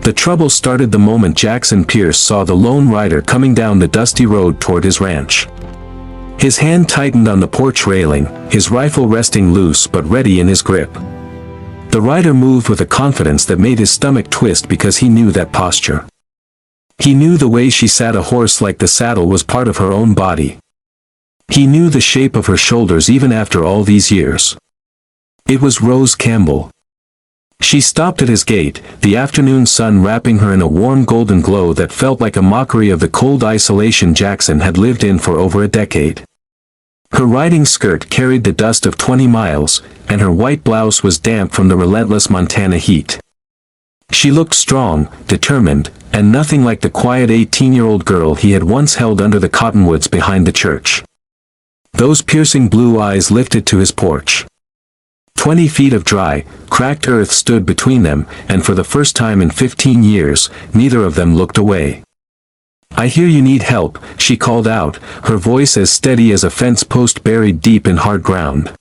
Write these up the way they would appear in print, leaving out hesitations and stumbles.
The trouble started the moment Jackson Pierce saw the lone rider coming down the dusty road toward his ranch. His hand tightened on the porch railing, his rifle resting loose but ready in his grip. The rider moved with a confidence that made his stomach twist because he knew that posture. He knew the way she sat a horse like the saddle was part of her own body. He knew the shape of her shoulders even after all these years. It was Rose Campbell. She stopped at his gate, the afternoon sun wrapping her in a warm golden glow that felt like a mockery of the cold isolation Jackson had lived in for over a decade. Her riding skirt carried the dust of 20 miles, and her white blouse was damp from the relentless Montana heat. She looked strong, determined, and nothing like the quiet 18-year-old girl he had once held under the cottonwoods behind the church. Those piercing blue eyes lifted to his porch. 20 feet of dry, cracked earth stood between them, and for the first time in 15 years, neither of them looked away. "I hear you need help," she called out, her voice as steady as a fence post buried deep in hard ground.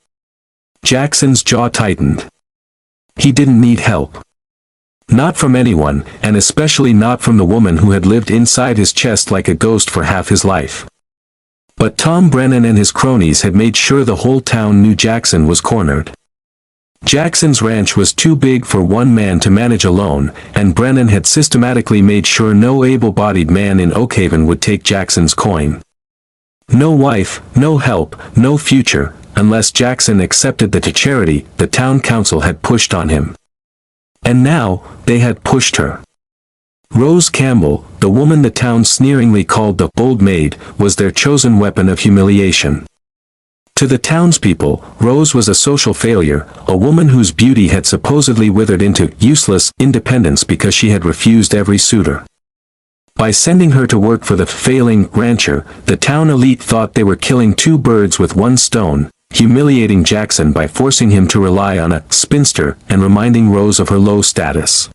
Jackson's jaw tightened. He didn't need help. Not from anyone, and especially not from the woman who had lived inside his chest like a ghost for half his life. But Tom Brennan and his cronies had made sure the whole town knew Jackson was cornered. Jackson's ranch was too big for one man to manage alone, and Brennan had systematically made sure no able-bodied man in Oakhaven would take Jackson's coin. No wife, no help, no future, unless Jackson accepted the charity the town council had pushed on him. And now, they had pushed her. Rose Campbell, the woman the town sneeringly called the bold Maid, was their chosen weapon of humiliation. To the townspeople, Rose was a social failure, a woman whose beauty had supposedly withered into useless independence because she had refused every suitor. By sending her to work for the failing rancher, the town elite thought they were killing two birds with one stone, humiliating Jackson by forcing him to rely on a spinster and reminding Rose of her low status.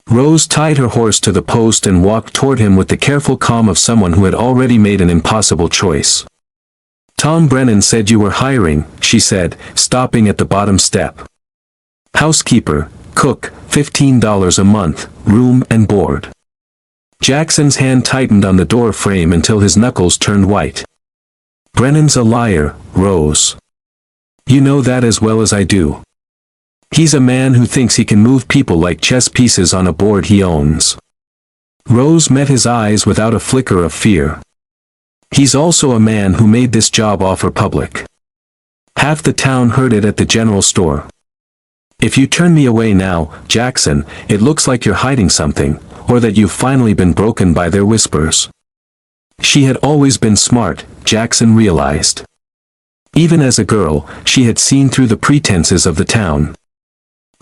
Rose tied her horse to the post and walked toward him with the careful calm of someone who had already made an impossible choice. "Tom Brennan said you were hiring," she said, stopping at the bottom step. "Housekeeper, cook, $15 a month, room and board." Jackson's hand tightened on the door frame until his knuckles turned white. "Brennan's a liar, Rose. You know that as well as I do. He's a man who thinks he can move people like chess pieces on a board he owns." Rose met his eyes without a flicker of fear. "He's also a man who made this job offer public. Half the town heard it at the general store. If you turn me away now, Jackson, it looks like you're hiding something, or that you've finally been broken by their whispers." She had always been smart, Jackson realized. Even as a girl, she had seen through the pretenses of the town.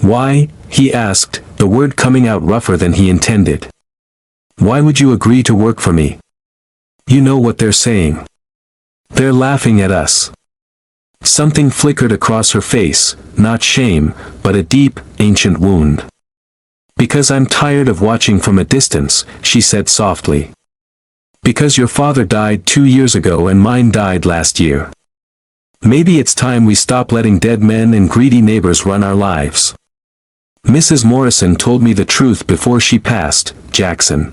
"Why?" he asked, the word coming out rougher than he intended. "Why would you agree to work for me? You know what they're saying. They're laughing at us." Something flickered across her face, not shame, but a deep, ancient wound. "Because I'm tired of watching from a distance," she said softly. "Because your father died 2 years ago and mine died last year. Maybe it's time we stop letting dead men and greedy neighbors run our lives. Mrs. Morrison told me the truth before she passed, Jackson.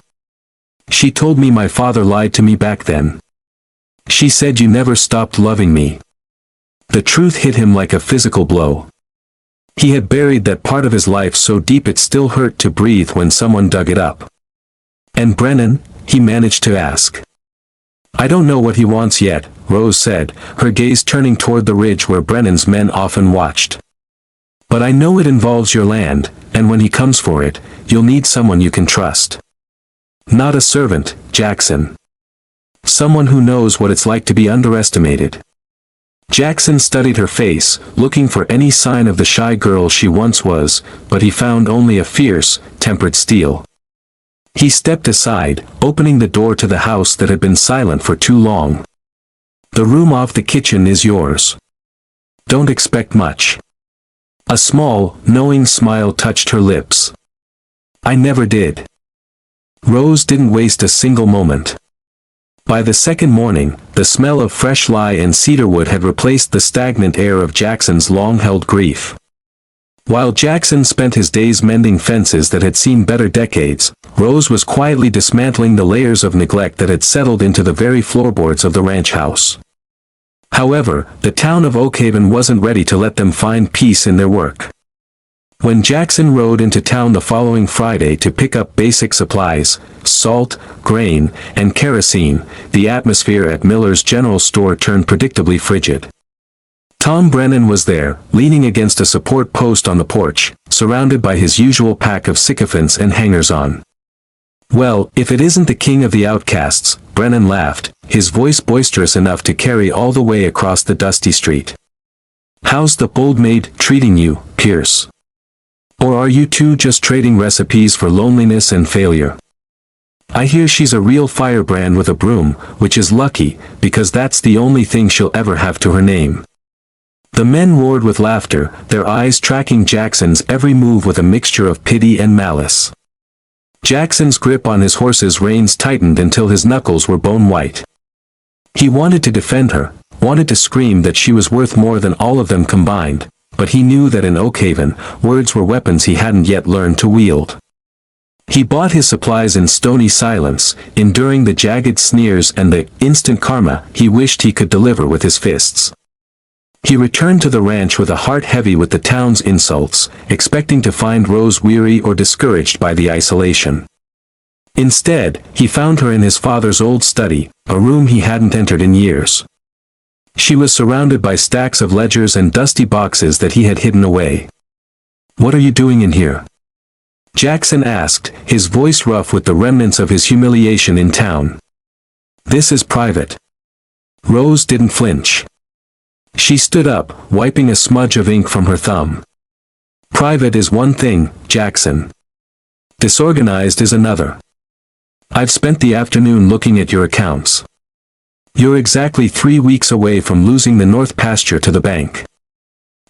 She told me my father lied to me back then. She said you never stopped loving me." The truth hit him like a physical blow. He had buried that part of his life so deep it still hurt to breathe when someone dug it up. "And Brennan?" he managed to ask. "I don't know what he wants yet," Rose said, her gaze turning toward the ridge where Brennan's men often watched. "But I know it involves your land, and when he comes for it, you'll need someone you can trust. Not a servant, Jackson. Someone who knows what it's like to be underestimated." Jackson studied her face, looking for any sign of the shy girl she once was, but he found only a fierce, tempered steel. He stepped aside, opening the door to the house that had been silent for too long. "The room off the kitchen is yours. Don't expect much." A small, knowing smile touched her lips. "I never did." Rose didn't waste a single moment. By the second morning, the smell of fresh lye and cedarwood had replaced the stagnant air of Jackson's long-held grief. While Jackson spent his days mending fences that had seen better decades, Rose was quietly dismantling the layers of neglect that had settled into the very floorboards of the ranch house. However, the town of Oakhaven wasn't ready to let them find peace in their work. When Jackson rode into town the following Friday to pick up basic supplies, salt, grain, and kerosene, the atmosphere at Miller's General Store turned predictably frigid. Tom Brennan was there, leaning against a support post on the porch, surrounded by his usual pack of sycophants and hangers-on. "Well, if it isn't the king of the outcasts," Brennan laughed, his voice boisterous enough to carry all the way across the dusty street. "How's the old maid treating you, Pierce? Or are you two just trading recipes for loneliness and failure? I hear she's a real firebrand with a broom, which is lucky, because that's the only thing she'll ever have to her name." The men roared with laughter, their eyes tracking Jackson's every move with a mixture of pity and malice. Jackson's grip on his horse's reins tightened until his knuckles were bone white. He wanted to defend her, wanted to scream that she was worth more than all of them combined, but he knew that in Oakhaven, words were weapons he hadn't yet learned to wield. He bought his supplies in stony silence, enduring the jagged sneers and the instant karma he wished he could deliver with his fists. He returned to the ranch with a heart heavy with the town's insults, expecting to find Rose weary or discouraged by the isolation. Instead, he found her in his father's old study, a room he hadn't entered in years. She was surrounded by stacks of ledgers and dusty boxes that he had hidden away. "What are you doing in here?" Jackson asked, his voice rough with the remnants of his humiliation in town. "This is private." Rose didn't flinch. She stood up, wiping a smudge of ink from her thumb. "Private is one thing, Jackson. Disorganized is another. I've spent the afternoon looking at your accounts. You're exactly 3 weeks away from losing the north pasture to the bank."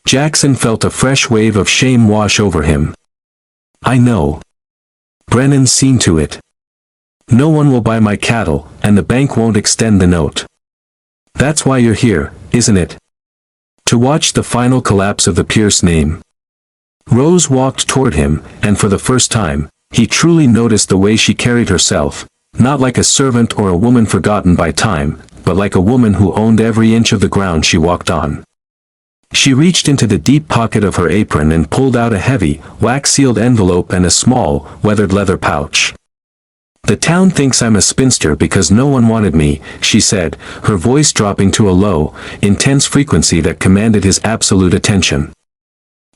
Jackson felt a fresh wave of shame wash over him. "I know. Brennan's seen to it. No one will buy my cattle, and the bank won't extend the note. That's why you're here, isn't it? To watch the final collapse of the Pierce name." Rose walked toward him, and for the first time, he truly noticed the way she carried herself, not like a servant or a woman forgotten by time, but like a woman who owned every inch of the ground she walked on. She reached into the deep pocket of her apron and pulled out a heavy, wax-sealed envelope and a small, weathered leather pouch. "The town thinks I'm a spinster because no one wanted me," she said, her voice dropping to a low, intense frequency that commanded his absolute attention.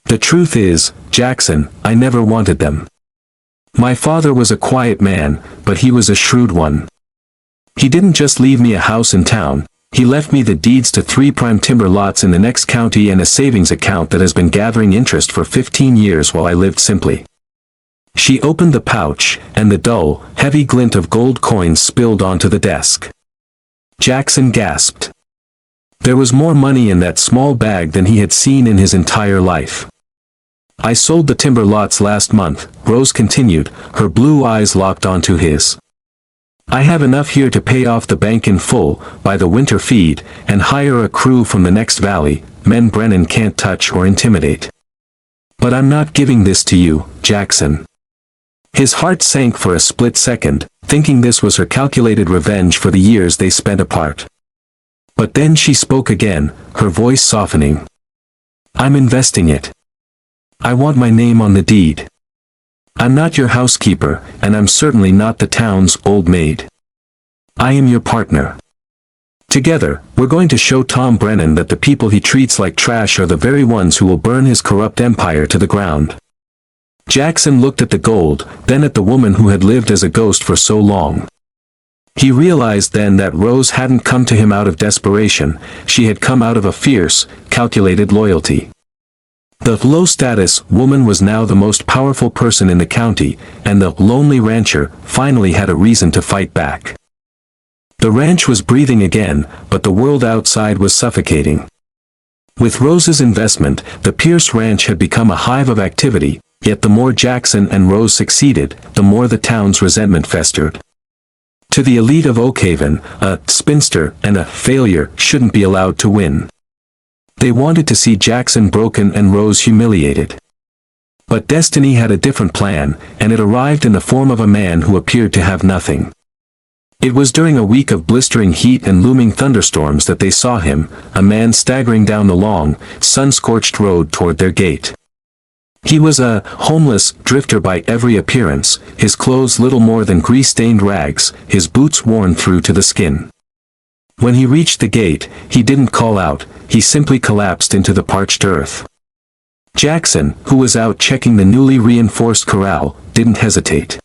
"The truth is, Jackson, I never wanted them. My father was a quiet man, but he was a shrewd one. He didn't just leave me a house in town, he left me the deeds to 3 prime timber lots in the next county and a savings account that has been gathering interest for 15 years while I lived simply." She opened the pouch, and the dull, heavy glint of gold coins spilled onto the desk. Jackson gasped. There was more money in that small bag than he had seen in his entire life. "I sold the timber lots last month," Rose continued, her blue eyes locked onto his. "I have enough here to pay off the bank in full, buy the winter feed, and hire a crew from the next valley, men Brennan can't touch or intimidate. But I'm not giving this to you, Jackson." His heart sank for a split second, thinking this was her calculated revenge for the years they spent apart. But then she spoke again, her voice softening. "I'm investing it. I want my name on the deed. I'm not your housekeeper, and I'm certainly not the town's old maid. I am your partner. Together, we're going to show Tom Brennan that the people he treats like trash are the very ones who will burn his corrupt empire to the ground." Jackson looked at the gold, then at the woman who had lived as a ghost for so long. He realized then that Rose hadn't come to him out of desperation, she had come out of a fierce, calculated loyalty. The low-status woman was now the most powerful person in the county, and the lonely rancher finally had a reason to fight back. The ranch was breathing again, but the world outside was suffocating. With Rose's investment, the Pierce Ranch had become a hive of activity, yet the more Jackson and Rose succeeded, the more the town's resentment festered. To the elite of Oakhaven, a spinster and a failure shouldn't be allowed to win. They wanted to see Jackson broken and Rose humiliated. But destiny had a different plan, and it arrived in the form of a man who appeared to have nothing. It was during a week of blistering heat and looming thunderstorms that they saw him, a man staggering down the long, sun-scorched road toward their gate. He was a homeless drifter by every appearance, his clothes little more than grease-stained rags, his boots worn through to the skin. When he reached the gate, he didn't call out, he simply collapsed into the parched earth. Jackson, who was out checking the newly reinforced corral, didn't hesitate.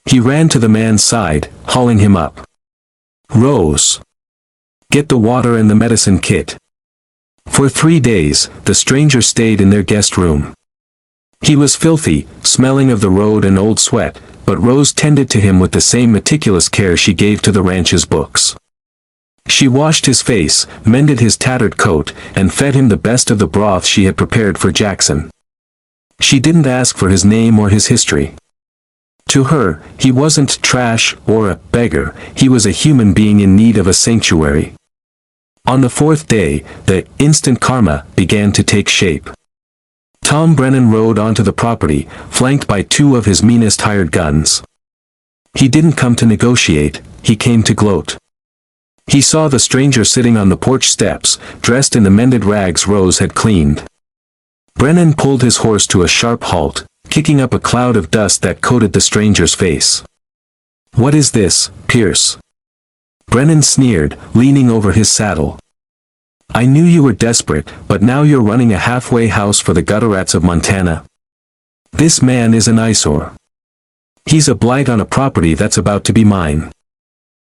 He ran to the man's side, hauling him up. "Rose. Get the water and the medicine kit." For 3 days, the stranger stayed in their guest room. He was filthy, smelling of the road and old sweat, but Rose tended to him with the same meticulous care she gave to the ranch's books. She washed his face, mended his tattered coat, and fed him the best of the broth she had prepared for Jackson. She didn't ask for his name or his history. To her, he wasn't trash or a beggar, he was a human being in need of a sanctuary. On the 4th day, the instant karma began to take shape. Tom Brennan rode onto the property, flanked by 2 of his meanest hired guns. He didn't come to negotiate, he came to gloat. He saw the stranger sitting on the porch steps, dressed in the mended rags Rose had cleaned. Brennan pulled his horse to a sharp halt, kicking up a cloud of dust that coated the stranger's face. "What is this, Pierce?" Brennan sneered, leaning over his saddle. "I knew you were desperate, but now you're running a halfway house for the gutter rats of Montana. This man is an eyesore. He's a blight on a property that's about to be mine."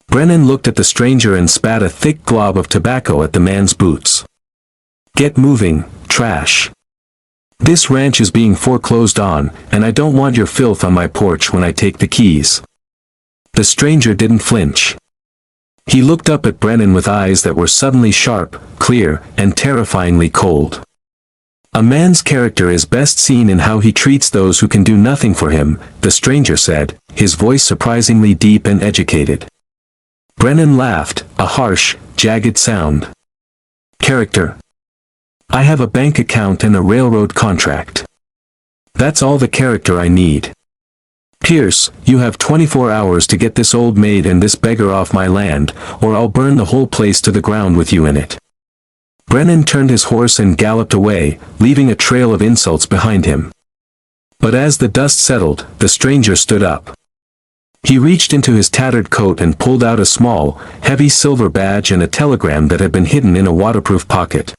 Brennan looked at the stranger and spat a thick glob of tobacco at the man's boots. "Get moving, trash. This ranch is being foreclosed on, and I don't want your filth on my porch when I take the keys." The stranger didn't flinch. He looked up at Brennan with eyes that were suddenly sharp, clear, and terrifyingly cold. "A man's character is best seen in how he treats those who can do nothing for him," the stranger said, his voice surprisingly deep and educated. Brennan laughed, a harsh, jagged sound. "Character? I have a bank account and a railroad contract. That's all the character I need. Pierce, you have 24 hours to get this old maid and this beggar off my land, or I'll burn the whole place to the ground with you in it." Brennan turned his horse and galloped away, leaving a trail of insults behind him. But as the dust settled, the stranger stood up. He reached into his tattered coat and pulled out a small, heavy silver badge and a telegram that had been hidden in a waterproof pocket.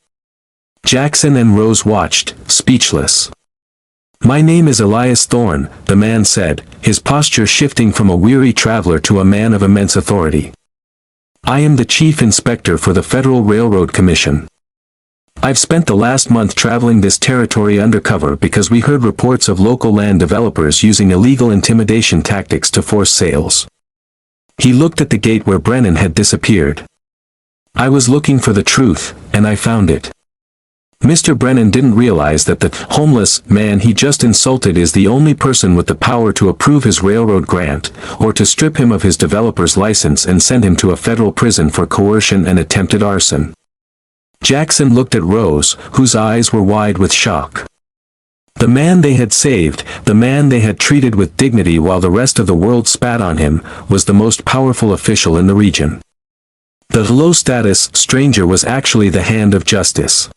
Jackson and Rose watched, speechless. "My name is Elias Thorne," the man said, his posture shifting from a weary traveler to a man of immense authority. "I am the Chief Inspector for the Federal Railroad Commission. I've spent the last month traveling this territory undercover because we heard reports of local land developers using illegal intimidation tactics to force sales." He looked at the gate where Brennan had disappeared. "I was looking for the truth, and I found it." Mr. Brennan didn't realize that the homeless man he just insulted is the only person with the power to approve his railroad grant, or to strip him of his developer's license and send him to a federal prison for coercion and attempted arson. Jackson looked at Rose, whose eyes were wide with shock. The man they had saved, the man they had treated with dignity while the rest of the world spat on him, was the most powerful official in the region. The low-status stranger was actually the hand of justice.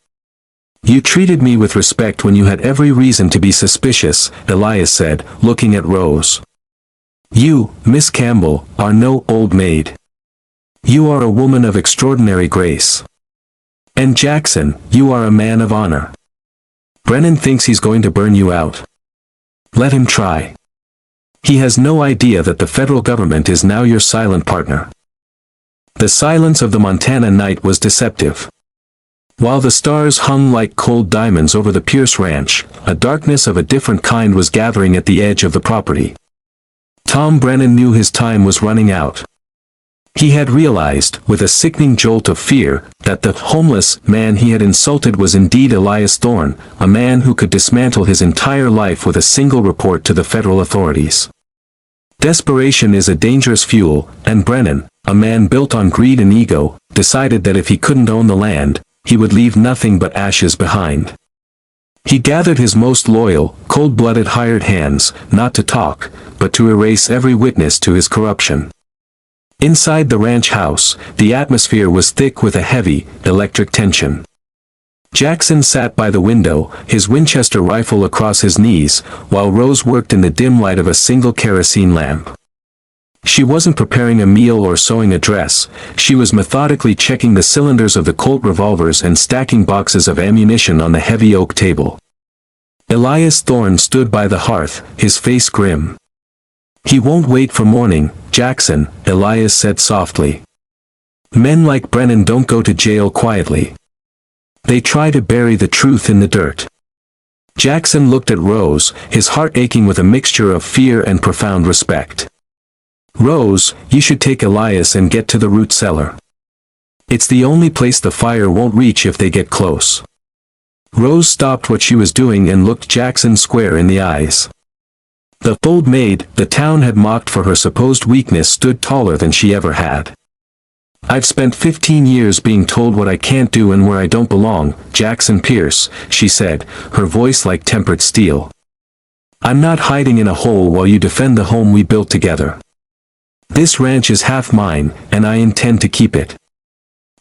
"You treated me with respect when you had every reason to be suspicious," Elias said, looking at Rose. "You, Miss Campbell, are no old maid. You are a woman of extraordinary grace. And Jackson, you are a man of honor. Brennan thinks he's going to burn you out. Let him try. He has no idea that the federal government is now your silent partner." The silence of the Montana night was deceptive. While the stars hung like cold diamonds over the Pierce Ranch, a darkness of a different kind was gathering at the edge of the property. Tom Brennan knew his time was running out. He had realized, with a sickening jolt of fear, that the homeless man he had insulted was indeed Elias Thorne, a man who could dismantle his entire life with a single report to the federal authorities. Desperation is a dangerous fuel, and Brennan, a man built on greed and ego, decided that if he couldn't own the land, he would leave nothing but ashes behind. He gathered his most loyal, cold-blooded hired hands, not to talk, but to erase every witness to his corruption. Inside the ranch house, the atmosphere was thick with a heavy, electric tension. Jackson sat by the window, his Winchester rifle across his knees, while Rose worked in the dim light of a single kerosene lamp. She wasn't preparing a meal or sewing a dress, she was methodically checking the cylinders of the Colt revolvers and stacking boxes of ammunition on the heavy oak table. Elias Thorne stood by the hearth, his face grim. "He won't wait for morning, Jackson," Elias said softly. "Men like Brennan don't go to jail quietly. They try to bury the truth in the dirt." Jackson looked at Rose, his heart aching with a mixture of fear and profound respect. "Rose, you should take Elias and get to the root cellar. It's the only place the fire won't reach if they get close." Rose stopped what she was doing and looked Jackson square in the eyes. The old maid the town had mocked for her supposed weakness stood taller than she ever had. "I've spent 15 years being told what I can't do and where I don't belong, Jackson Pierce," she said, her voice like tempered steel. "I'm not hiding in a hole while you defend the home we built together. This ranch is half mine, and I intend to keep it."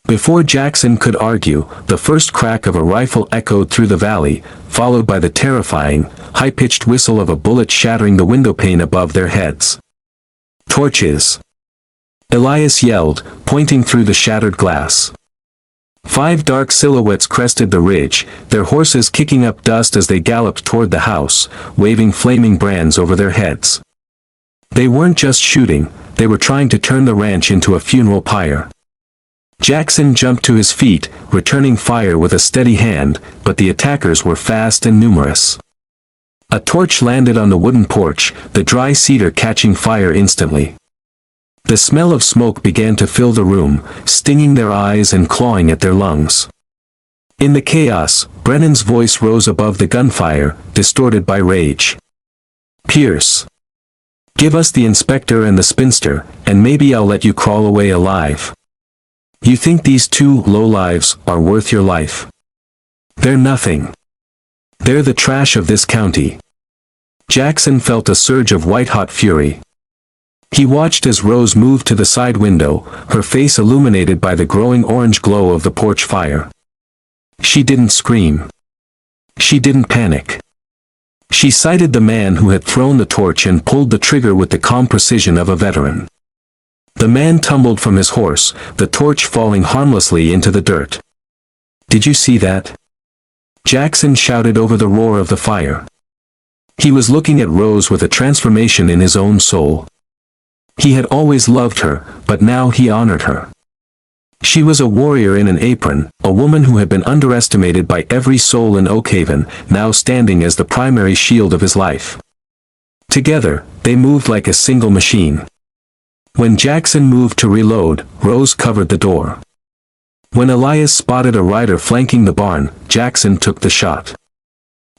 Before Jackson could argue, the first crack of a rifle echoed through the valley, followed by the terrifying, high-pitched whistle of a bullet shattering the windowpane above their heads. "Torches!" Elias yelled, pointing through the shattered glass. 5 dark silhouettes crested the ridge, their horses kicking up dust as they galloped toward the house, waving flaming brands over their heads. They weren't just shooting, they were trying to turn the ranch into a funeral pyre. Jackson jumped to his feet, returning fire with a steady hand, but the attackers were fast and numerous. A torch landed on the wooden porch, the dry cedar catching fire instantly. The smell of smoke began to fill the room, stinging their eyes and clawing at their lungs. In the chaos, Brennan's voice rose above the gunfire, distorted by rage. "Pierce! Give us the inspector and the spinster, and maybe I'll let you crawl away alive. You think these 2 lowlives are worth your life? They're nothing. They're the trash of this county." Jackson felt a surge of white-hot fury. He watched as Rose moved to the side window, her face illuminated by the growing orange glow of the porch fire. She didn't scream. She didn't panic. She sighted the man who had thrown the torch and pulled the trigger with the calm precision of a veteran. The man tumbled from his horse, the torch falling harmlessly into the dirt. "Did you see that?" Jackson shouted over the roar of the fire. He was looking at Rose with a transformation in his own soul. He had always loved her, but now he honored her. She was a warrior in an apron, a woman who had been underestimated by every soul in Oakhaven, now standing as the primary shield of his life. Together, they moved like a single machine. When Jackson moved to reload, Rose covered the door. When Elias spotted a rider flanking the barn, Jackson took the shot.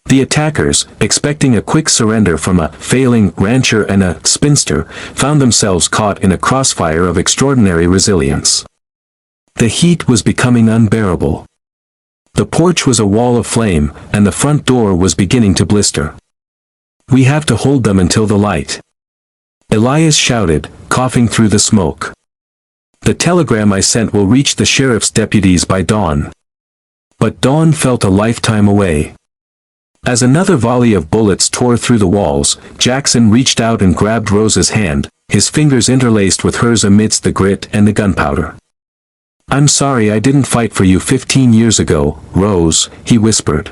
The attackers, expecting a quick surrender from a failing rancher and a spinster, found themselves caught in a crossfire of extraordinary resilience. The heat was becoming unbearable. The porch was a wall of flame, and the front door was beginning to blister. "We have to hold them until the light," Elias shouted, coughing through the smoke. "The telegram I sent will reach the sheriff's deputies by dawn." But dawn felt a lifetime away. As another volley of bullets tore through the walls, Jackson reached out and grabbed Rose's hand, his fingers interlaced with hers amidst the grit and the gunpowder. "I'm sorry I didn't fight for you 15 years ago, Rose," he whispered.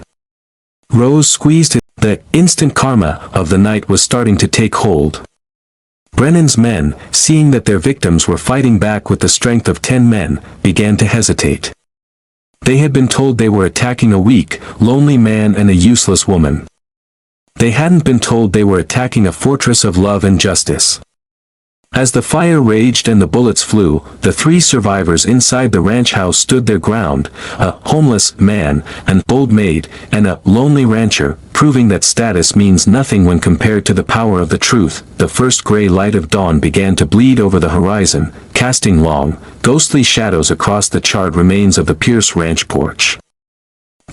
Rose squeezed it. The instant karma of the night was starting to take hold. Brennan's men, seeing that their victims were fighting back with the strength of 10 men, began to hesitate. They had been told they were attacking a weak, lonely man and a useless woman. They hadn't been told they were attacking a fortress of love and justice. As the fire raged and the bullets flew, the 3 survivors inside the ranch house stood their ground, a homeless man, an old maid, and a lonely rancher, proving that status means nothing when compared to the power of the truth. The first gray light of dawn began to bleed over the horizon, casting long, ghostly shadows across the charred remains of the Pierce Ranch porch.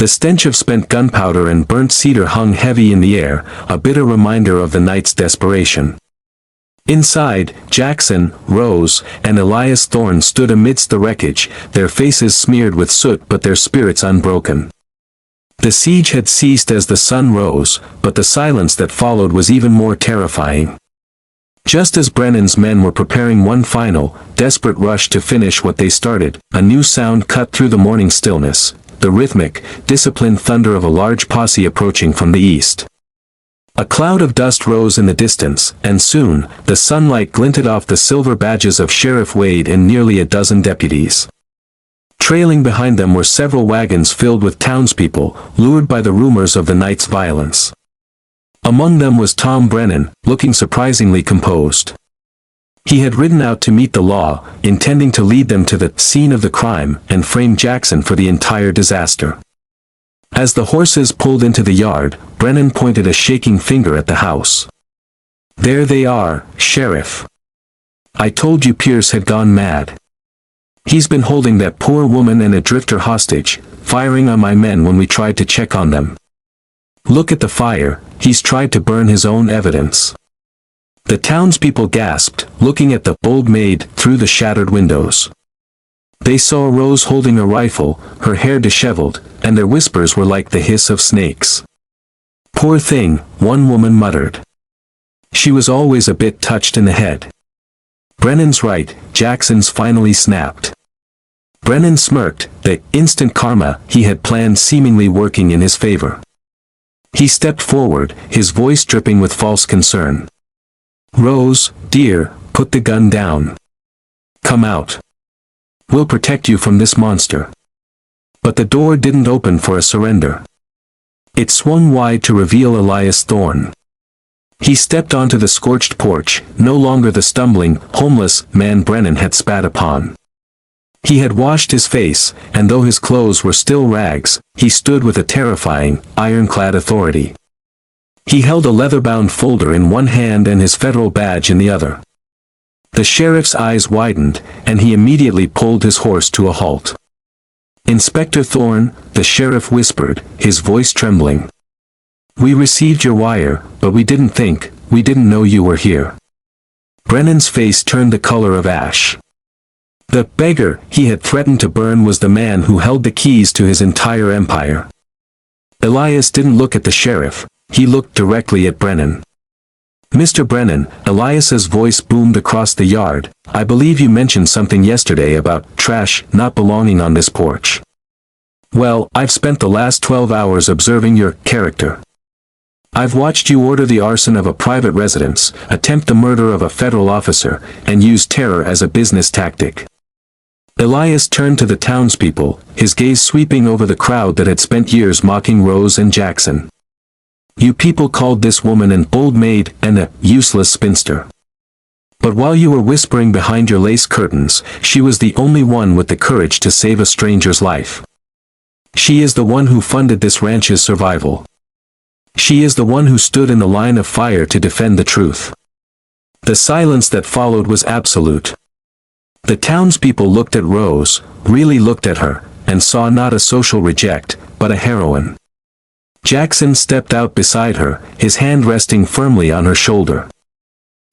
The stench of spent gunpowder and burnt cedar hung heavy in the air, a bitter reminder of the night's desperation. Inside, Jackson, Rose, and Elias Thorne stood amidst the wreckage, their faces smeared with soot but their spirits unbroken. The siege had ceased as the sun rose, but the silence that followed was even more terrifying. Just as Brennan's men were preparing one final, desperate rush to finish what they started, a new sound cut through the morning stillness, the rhythmic, disciplined thunder of a large posse approaching from the east. A cloud of dust rose in the distance, and soon, the sunlight glinted off the silver badges of Sheriff Wade and nearly a dozen deputies. Trailing behind them were several wagons filled with townspeople, lured by the rumors of the night's violence. Among them was Tom Brennan, looking surprisingly composed. He had ridden out to meet the law, intending to lead them to the scene of the crime and frame Jackson for the entire disaster. As the horses pulled into the yard, Brennan pointed a shaking finger at the house. "There they are, Sheriff. I told you Pierce had gone mad. He's been holding that poor woman and a drifter hostage, firing on my men when we tried to check on them. Look at the fire, he's tried to burn his own evidence." The townspeople gasped, looking at the old maid through the shattered windows. They saw Rose holding a rifle, her hair disheveled, and their whispers were like the hiss of snakes. "Poor thing," one woman muttered. "She was always a bit touched in the head." Brennan's right, Jackson's finally snapped. Brennan smirked, the instant karma he had planned seemingly working in his favor. He stepped forward, his voice dripping with false concern. "Rose, dear, put the gun down. Come out. We'll protect you from this monster." But the door didn't open for a surrender. It swung wide to reveal Elias Thorne. He stepped onto the scorched porch, no longer the stumbling, homeless man Brennan had spat upon. He had washed his face, and though his clothes were still rags, he stood with a terrifying, ironclad authority. He held a leather-bound folder in one hand and his federal badge in the other. The sheriff's eyes widened, and he immediately pulled his horse to a halt. "Inspector Thorne," the sheriff whispered, his voice trembling. "We received your wire, but we didn't know you were here." Brennan's face turned the color of ash. The beggar he had threatened to burn was the man who held the keys to his entire empire. Elias didn't look at the sheriff, he looked directly at Brennan. "Mr. Brennan," Elias's voice boomed across the yard, "I believe you mentioned something yesterday about trash not belonging on this porch. Well, I've spent the last 12 hours observing your character. I've watched you order the arson of a private residence, attempt the murder of a federal officer, and use terror as a business tactic." Elias turned to the townspeople, his gaze sweeping over the crowd that had spent years mocking Rose and Jackson. "You people called this woman an old maid and a useless spinster. But while you were whispering behind your lace curtains, she was the only one with the courage to save a stranger's life. She is the one who funded this ranch's survival. She is the one who stood in the line of fire to defend the truth." The silence that followed was absolute. The townspeople looked at Rose, really looked at her, and saw not a social reject, but a heroine. Jackson stepped out beside her, his hand resting firmly on her shoulder.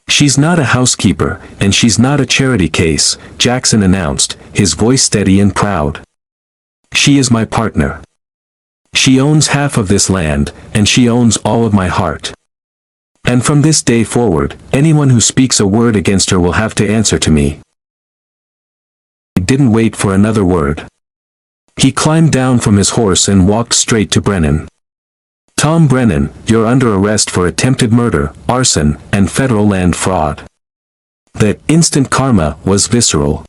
"She's not a housekeeper, and she's not a charity case," Jackson announced, his voice steady and proud. "She is my partner. She owns half of this land, and she owns all of my heart. And from this day forward, anyone who speaks a word against her will have to answer to me." He didn't wait for another word. He climbed down from his horse and walked straight to Brennan. "Tom Brennan, you're under arrest for attempted murder, arson, and federal land fraud." The instant karma was visceral.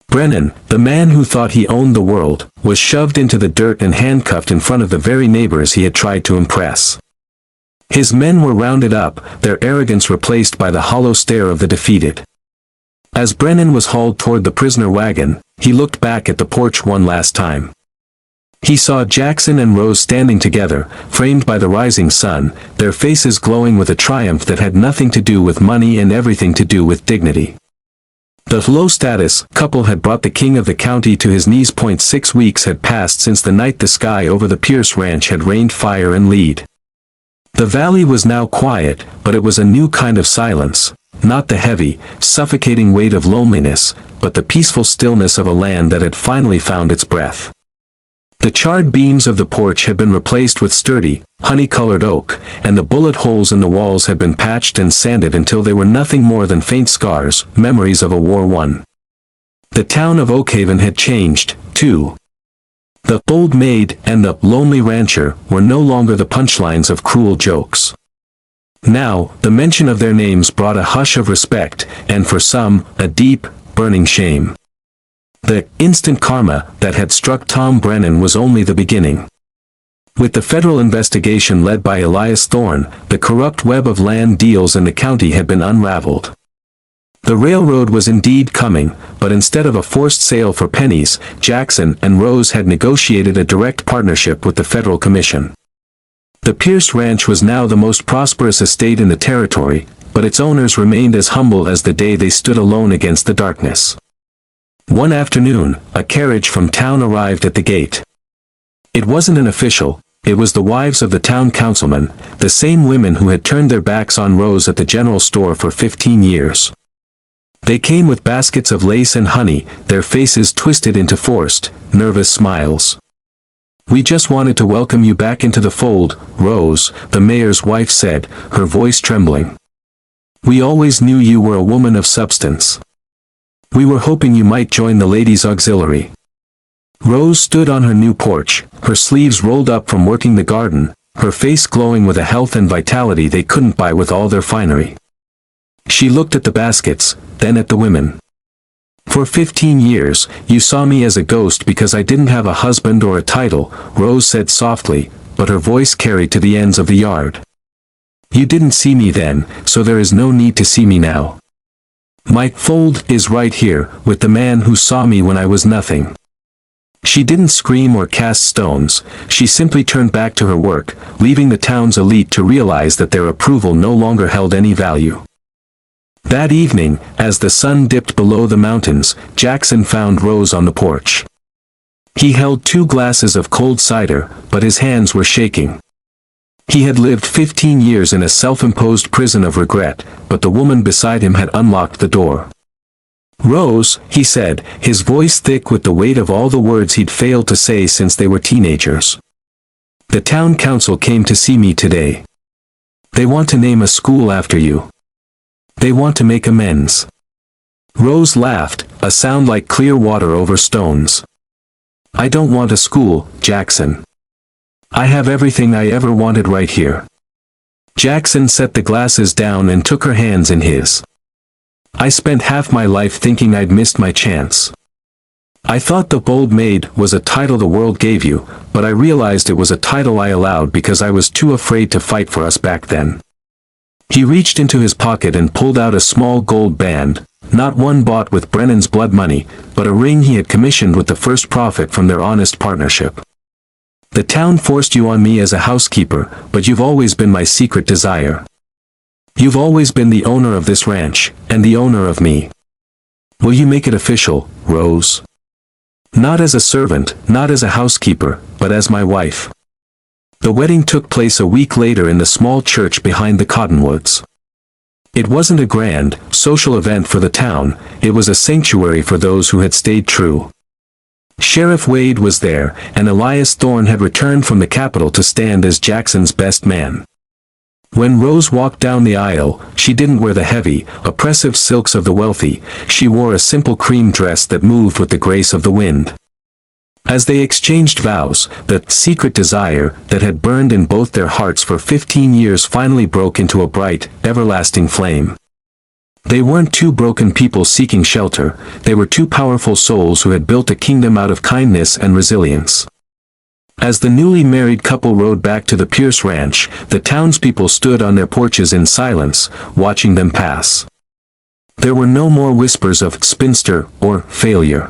Brennan, the man who thought he owned the world, was shoved into the dirt and handcuffed in front of the very neighbors he had tried to impress. His men were rounded up, their arrogance replaced by the hollow stare of the defeated. As Brennan was hauled toward the prisoner wagon, he looked back at the porch one last time. He saw Jackson and Rose standing together, framed by the rising sun, their faces glowing with a triumph that had nothing to do with money and everything to do with dignity. The low-status couple had brought the king of the county to his knees. 6 weeks had passed since the night the sky over the Pierce ranch had rained fire and lead. The valley was now quiet, but it was a new kind of silence, not the heavy, suffocating weight of loneliness, but the peaceful stillness of a land that had finally found its breath. The charred beams of the porch had been replaced with sturdy, honey-colored oak, and the bullet holes in the walls had been patched and sanded until they were nothing more than faint scars, memories of a war won. The town of Oakhaven had changed, too. The old maid and the lonely rancher were no longer the punchlines of cruel jokes. Now, the mention of their names brought a hush of respect, and for some, a deep, burning shame. The instant karma that had struck Tom Brennan was only the beginning. With the federal investigation led by Elias Thorne, the corrupt web of land deals in the county had been unraveled. The railroad was indeed coming, but instead of a forced sale for pennies, Jackson and Rose had negotiated a direct partnership with the federal commission. The Pierce Ranch was now the most prosperous estate in the territory, but its owners remained as humble as the day they stood alone against the darkness. One afternoon, a carriage from town arrived at the gate. It wasn't an official, it was the wives of the town councilman, the same women who had turned their backs on Rose at the general store for 15 years. They came with baskets of lace and honey, their faces twisted into forced, nervous smiles. "We just wanted to welcome you back into the fold, Rose," the mayor's wife said, her voice trembling. "We always knew you were a woman of substance. We were hoping you might join the ladies' auxiliary." Rose stood on her new porch, her sleeves rolled up from working the garden, her face glowing with a health and vitality they couldn't buy with all their finery. She looked at the baskets, then at the women. "For 15 years, you saw me as a ghost because I didn't have a husband or a title," Rose said softly, but her voice carried to the ends of the yard. "You didn't see me then, so there is no need to see me now. My fold is right here, with the man who saw me when I was nothing." She didn't scream or cast stones, she simply turned back to her work, leaving the town's elite to realize that their approval no longer held any value. That evening, as the sun dipped below the mountains, Jackson found Rose on the porch. He held 2 glasses of cold cider, but his hands were shaking. He had lived 15 years in a self-imposed prison of regret, but the woman beside him had unlocked the door. "Rose," he said, his voice thick with the weight of all the words he'd failed to say since they were teenagers. "The town council came to see me today. They want to name a school after you. They want to make amends." Rose laughed, a sound like clear water over stones. "I don't want a school, Jackson. I have everything I ever wanted right here." Jackson set the glasses down and took her hands in his. "I spent half my life thinking I'd missed my chance. I thought the bold maid was a title the world gave you, but I realized it was a title I allowed because I was too afraid to fight for us back then." He reached into his pocket and pulled out a small gold band, not one bought with Brennan's blood money, but a ring he had commissioned with the first profit from their honest partnership. "The town forced you on me as a housekeeper, but you've always been my secret desire. You've always been the owner of this ranch, and the owner of me. Will you make it official, Rose? Not as a servant, not as a housekeeper, but as my wife." The wedding took place a week later in the small church behind the cottonwoods. It wasn't a grand, social event for the town, it was a sanctuary for those who had stayed true. Sheriff Wade was there, and Elias Thorne had returned from the capital to stand as Jackson's best man. When Rose walked down the aisle, she didn't wear the heavy, oppressive silks of the wealthy, she wore a simple cream dress that moved with the grace of the wind. As they exchanged vows, the secret desire that had burned in both their hearts for 15 years finally broke into a bright, everlasting flame. They weren't 2 broken people seeking shelter, they were 2 powerful souls who had built a kingdom out of kindness and resilience. As the newly married couple rode back to the Pierce Ranch, the townspeople stood on their porches in silence, watching them pass. There were no more whispers of spinster or failure.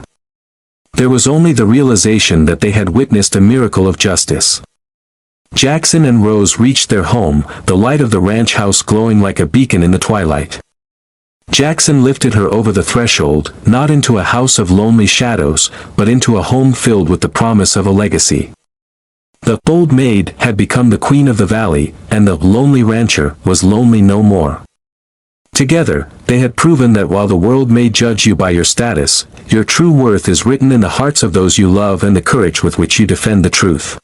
There was only the realization that they had witnessed a miracle of justice. Jackson and Rose reached their home, the light of the ranch house glowing like a beacon in the twilight. Jackson lifted her over the threshold, not into a house of lonely shadows, but into a home filled with the promise of a legacy. The bold maid had become the queen of the valley, and the lonely rancher was lonely no more. Together, they had proven that while the world may judge you by your status, your true worth is written in the hearts of those you love and the courage with which you defend the truth.